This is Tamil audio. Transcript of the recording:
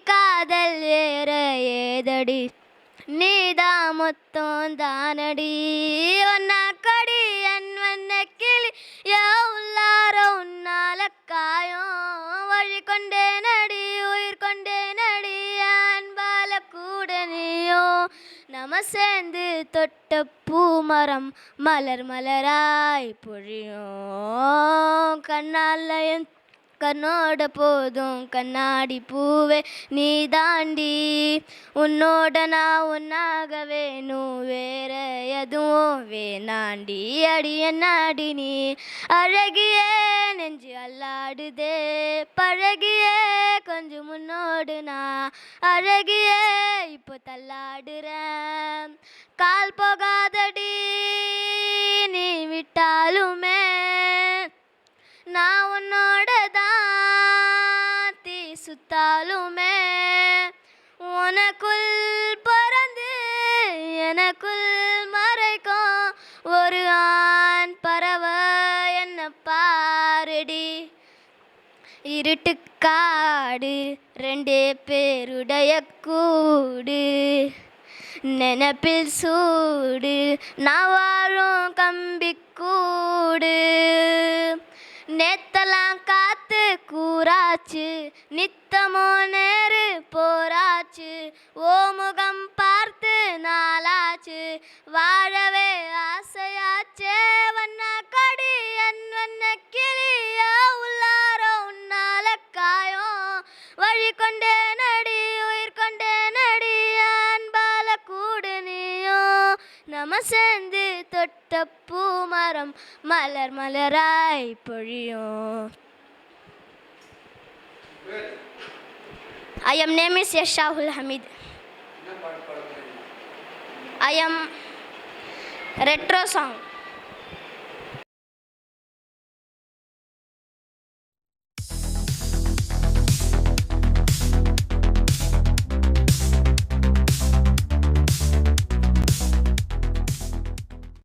காதல் வேற ஏதடி நீதான் மொத்தம் தானடி ஒன்னா கடி என் வண்ண கிளி யா உள்ளார உன்னால காயம் வழி கொண்டே நடி உயிர் கொண்டே நடி அன்பால கூட நீயோ நம்ம சேர்ந்து தொட்ட பூமரம் மலர் மலராய் பொழியும் கண்ணால என் கண்ணோட போதும் கண்ணாடி பூவே நீ தாண்டி உன்னோட நான் ஒன்னாக வேணும் வேற எதுவும் வேணாண்டி அடிய நாடி நீ அழகியே நெஞ்சு அல்லாடுதே பழகியே கொஞ்சம் முன்னோடு நான் அழகியே இப்போ தள்ளாடுறேன் கால் போகாதடி நீ விட்டாலுமே நான் உன்னோட தான் தீ சுத்தாலுமே உனக்குள் பறந்து எனக்குள் மறைக்கும் ஒரு ஆண் பறவை என்ன பாரடி இருட்டுக்காடு ரெண்டே பேருடைய கூடு நினப்பில் சூடு நான் வாழும் கம்பிக்கூடு நேத்தெல்லாம் காத்து கூறாச்சு நித்தமோ நேரு போராச்சு ஓ முகம் பார்த்து நாளாச்சு வாழவே ஆசையாச்சே வண்ண கடி என் வண்ண கிளியா உள்ளார உன்னால காயம் வழி கொண்டே நடி உயிர் கொண்டே நடி அன்பால கூடு நீயோ நம்ம சேர்ந்து தொட்ட பூமரம் மலர் மலராய் பொழியும். I am name is Yashahul Hamid. I am retro song.